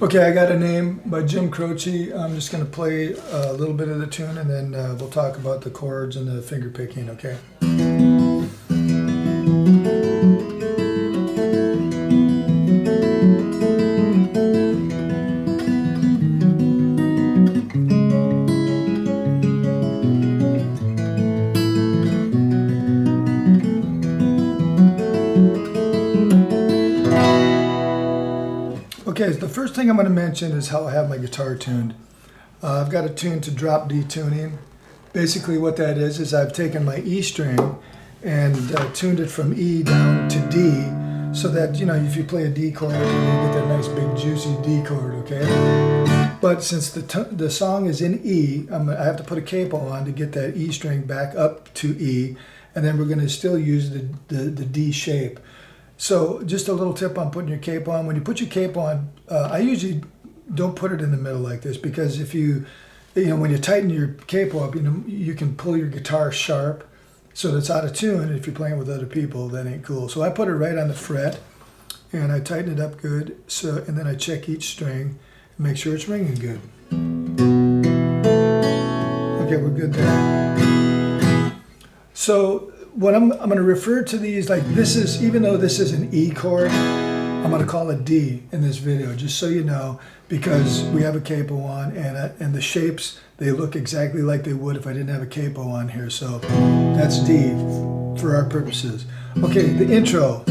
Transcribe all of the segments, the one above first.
Okay, I got a name by Jim Croce. I'm just going to play a little bit of the tune, and then we'll talk about the chords and the finger picking, okay? Okay, the first thing I'm going to mention is how I have my guitar tuned. I've got it tuned to drop D tuning. Basically what that is I've taken my E string and tuned it from E down to D, so that, you know, if you play a D chord, you get that nice big juicy D chord, okay? But since the song is in E, I have to put a capo on to get that E string back up to E, and then we're going to still use the D shape. So just a little tip on putting your capo on. When you put your capo on, I usually don't put it in the middle like this, because if you know, when you tighten your capo up, you know, you can pull your guitar sharp so that it's out of tune. If you're playing with other people, that ain't cool. So I put it right on the fret and I tighten it up good. So, and then I check each string and make sure it's ringing good. Okay, we're good there. So what I'm going to refer to these like this is, even though this is an E chord, I'm going to call it D in this video, just so you know, because we have a capo on, and the shapes, they look exactly like they would if I didn't have a capo on here. So that's D for our purposes. Okay, the intro.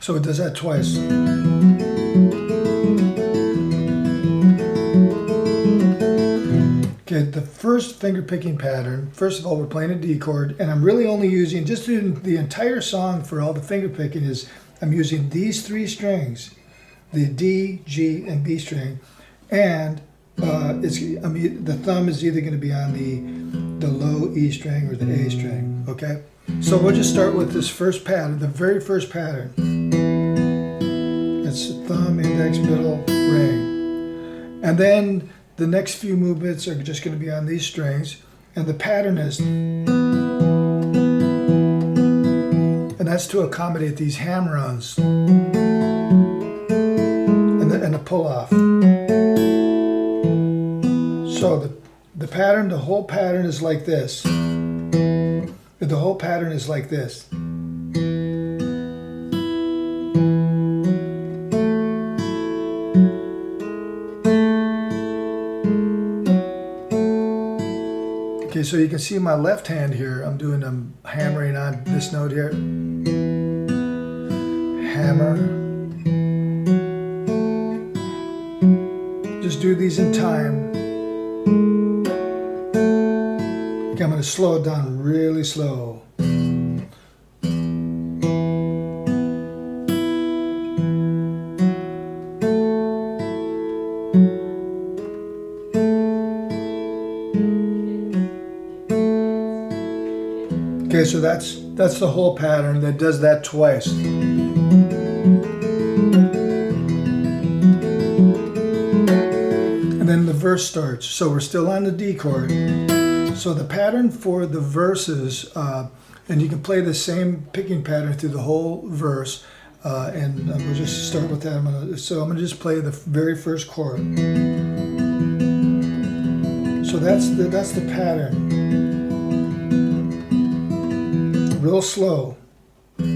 So it does that twice. Okay, the first finger picking pattern, first of all, we're playing a D chord, and I'm really only using, just in the entire song for all the finger picking, is I'm using these three strings, the D, G, and B string, and the thumb is either going to be on the low E string or the A string, okay? So we'll just start with this first pattern, the very first pattern. It's thumb, index, middle, ring. And then the next few movements are just going to be on these strings, and the pattern is, and that's to accommodate these hammer-ons and the pull-off. So the pattern, the whole pattern is like this. The whole pattern is like this. Okay, so you can see my left hand here, I'm hammering on this note here. Hammer. Just do these in time. Okay, I'm going to slow it down really slow. Okay, so that's the whole pattern that does that twice. And then the verse starts. So we're still on the D chord. So the pattern for the verses, and you can play the same picking pattern through the whole verse, and we'll just start with that. I'm going to just play the very first chord. So that's the pattern. Real slow. I'm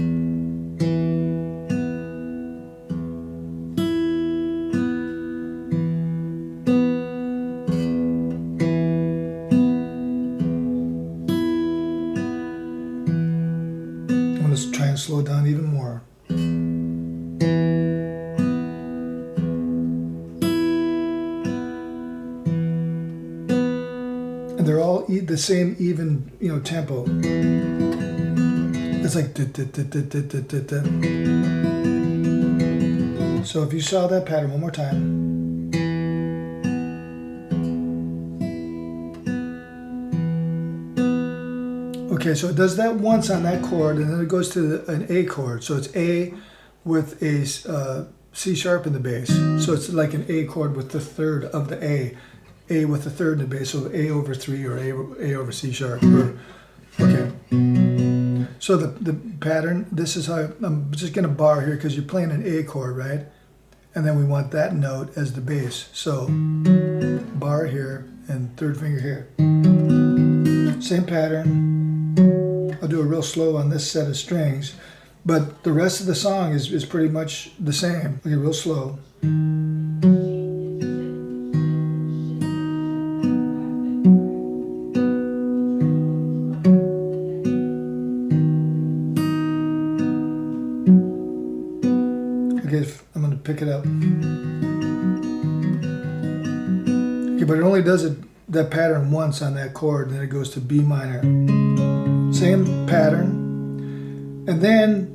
going to try and slow it down even more. And they're all the same even, you know, tempo. It's like da, da, da, da, da, da, da. So if you saw that pattern one more time. Okay, so it does that once on that chord, and then it goes to an A chord. So it's A with a C sharp in the bass. So it's like an A chord with the third of the A with the third in the bass. So A over 3 or A over C sharp. Okay. So the pattern, this is how, I'm just going to bar here because you're playing an A chord, right? And then we want that note as the bass. So bar here and third finger here. Same pattern. I'll do it real slow on this set of strings, but the rest of the song is pretty much the same. Okay, real slow. Okay, I'm going to pick it up. Okay, but it only does that pattern once on that chord, and then it goes to B minor. Same pattern. And then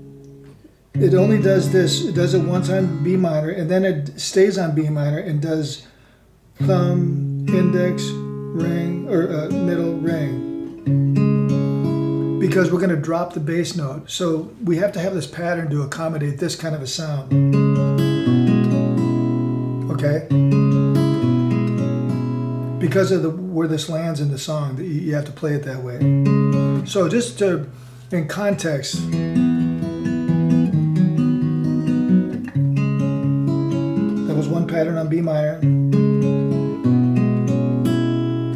it only does this, it does it once on B minor, and then it stays on B minor and does thumb, index, ring, or middle, ring. Because we're going to drop the bass note. So we have to have this pattern to accommodate this kind of a sound. Okay? Because of where this lands in the song, you have to play it that way. So just to, in context, that was one pattern on B minor.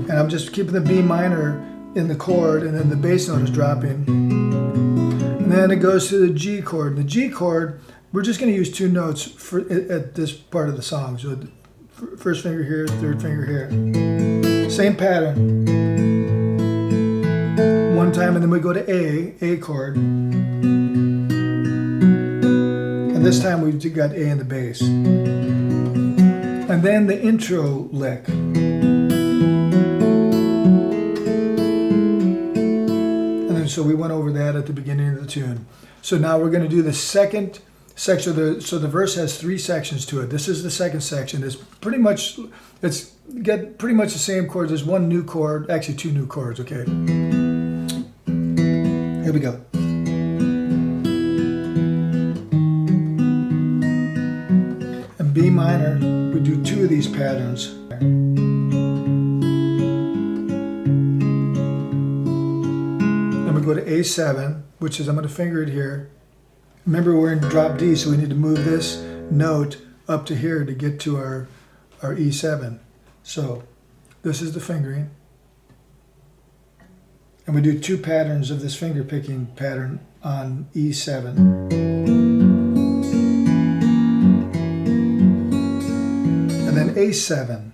And I'm just keeping the B minor in the chord, and then the bass note is dropping. And then it goes to the G chord. The G chord, we're just going to use two notes at this part of the song. So first finger here, third finger here. Same pattern. One time, and then we go to A chord. And this time we've got A in the bass. And then the intro lick. And then so we went over that at the beginning of the tune. So now we're going to do the second section. So the verse has three sections to it. This is the second section. It's got pretty much the same chords. There's one new chord, actually two new chords, okay? Here we go. And B minor, we do two of these patterns. Then we go to A7, which is, I'm going to finger it here. Remember, we're in drop D, so we need to move this note up to here to get to our E7. So this is the fingering. And we do two patterns of this finger picking pattern on E7. And then A7.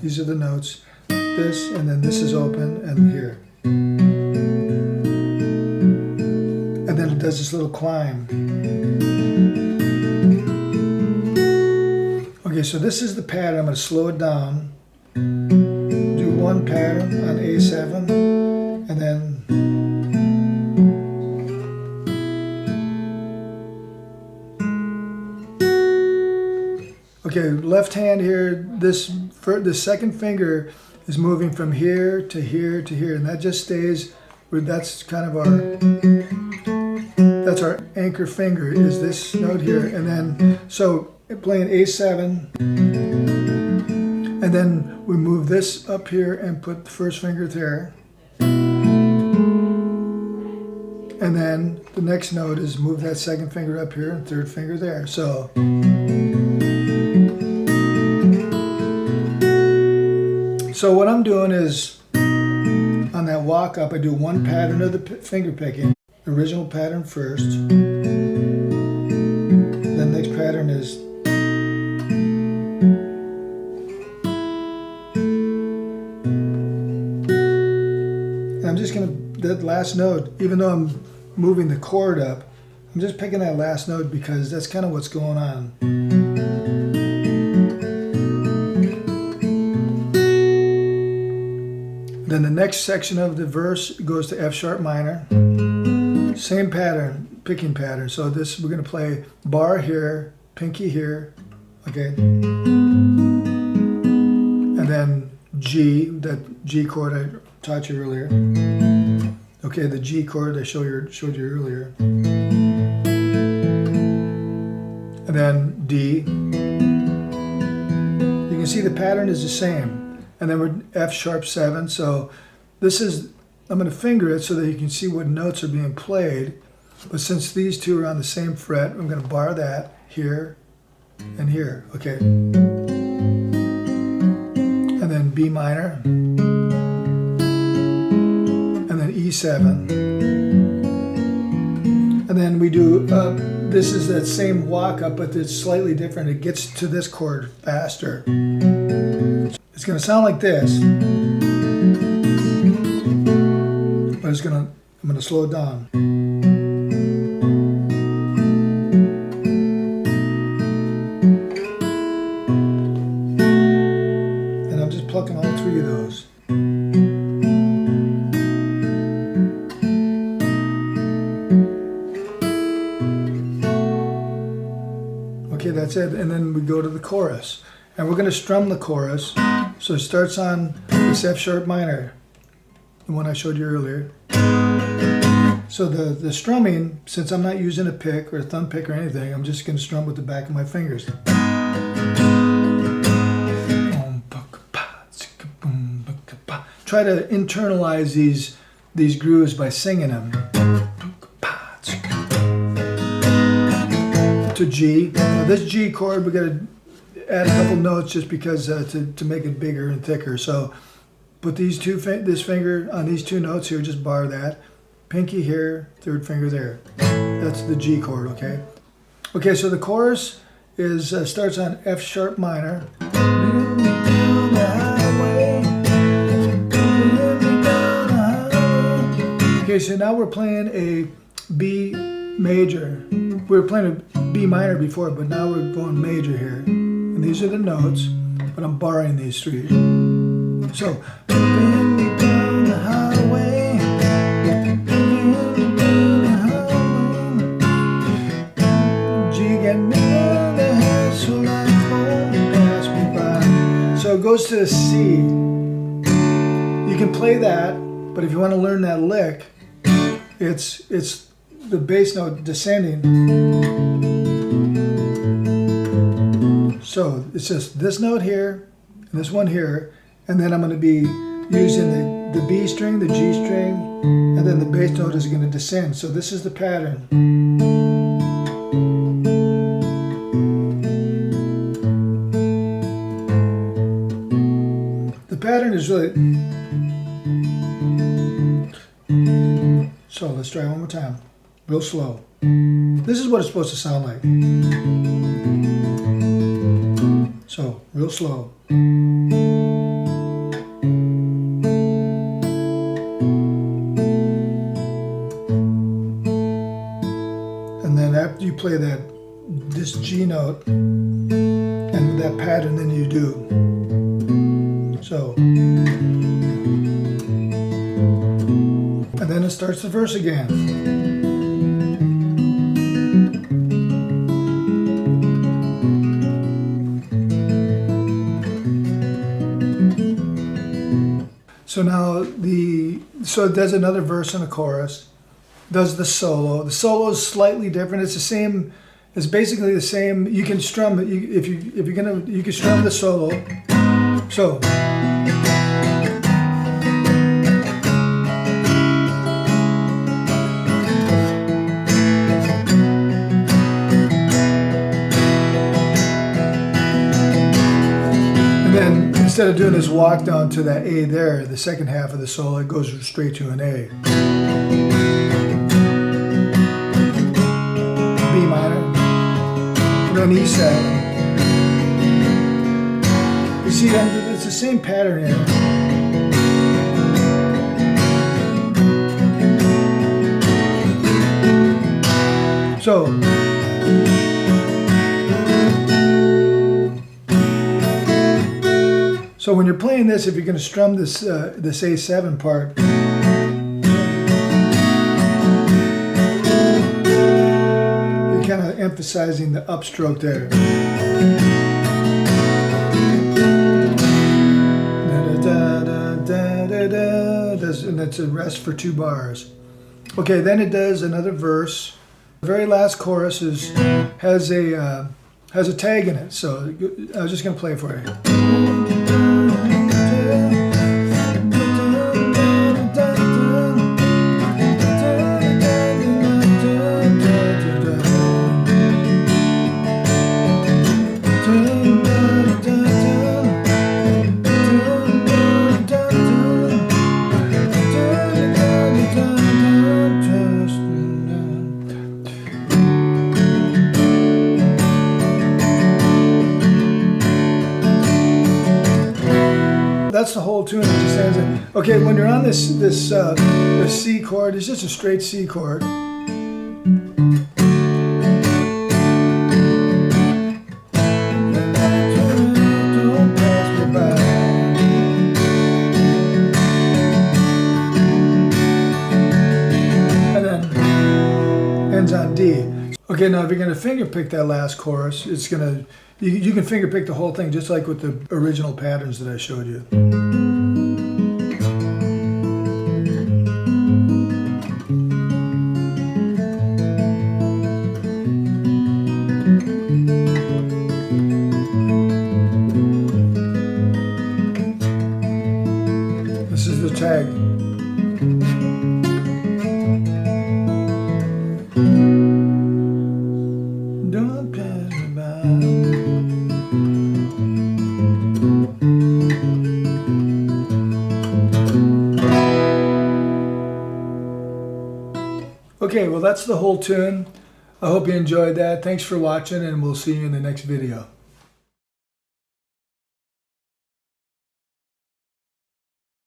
These are the notes. This, and then this is open, and here. And then it does this little climb. Okay, so this is the pattern. I'm going to slow it down. Do one pattern on A7, and then okay, left hand here. The second finger is moving from here to here to here, and that just stays. That's kind of that's our anchor finger. Is this note here, and then so. Playing A7, and then we move this up here and put the first finger there, and then the next note is move that second finger up here and third finger there. So what I'm doing is on that walk up, I do one pattern of the finger picking, original pattern first, then the next pattern is I'm just going to, that last note, even though I'm moving the chord up, I'm just picking that last note because that's kind of what's going on. Then the next section of the verse goes to F sharp minor. Same pattern, picking pattern. So this, we're going to play bar here, pinky here, okay? And then G, that G chord I taught you earlier. Okay, the G chord I showed you earlier. And then D. You can see the pattern is the same. And then we're F sharp 7. So this is I'm going to finger it so that you can see what notes are being played. But since these two are on the same fret, I'm going to bar that here and here. Okay. And then B minor. And then E7. And then we do, this is that same walk up, but it's slightly different. It gets to this chord faster. It's going to sound like this. But I'm going to slow it down. And I'm just plucking all three of those. Okay, that's it. And then we go to the chorus. And we're going to strum the chorus. So it starts on this F sharp minor, the one I showed you earlier. So the strumming, since I'm not using a pick or a thumb pick or anything, I'm just going to strum with the back of my fingers. Try to internalize these grooves by singing them. To G. Now this G chord, we got to add a couple notes just because to make it bigger and thicker. So put this finger on these two notes here, just bar that. Pinky here, third finger there. That's the G chord, okay? Okay, so the chorus is starts on F sharp minor. Okay, so now we're playing a B major. We were playing a B minor before, but now we're going major here. And these are the notes, but I'm barring these three. So, so it goes to a C. You can play that, but if you want to learn that lick, it's the bass note descending. So it's just this note here, and this one here, and then I'm going to be using the B string, the G string, and then the bass note is going to descend. So this is the pattern. The pattern is really... So let's try one more time, real slow. This is what it's supposed to sound like. So, real slow. And then after you play this G note and that pattern, then you do. So. And then it starts the verse again. So now so it does another verse and a chorus, does the solo. The solo is slightly different. It's the same. It's basically the same. You can strum it. You can strum the solo. So. And then instead of doing this walk down to that A there, the second half of the solo, it goes straight to an A. B minor, and then E7. You see, it's the same pattern here. So when you're playing this, if you're going to strum this A7 part, you're kind of emphasizing the upstroke there. And that's a rest for 2 bars. Okay, then it does another verse. The very last chorus has a tag in it, so I was just going to play it for you. that's the whole tune. It just ends in. Okay, when you're on this C chord, it's just a straight C chord. Ends on D. Okay, now if you're going to finger pick that last chorus, it's going to, you can finger pick the whole thing just like with the original patterns that I showed you. This is the tag. Don't pass me by. Okay, well that's the whole tune. I hope you enjoyed that. Thanks for watching, and we'll see you in the next video.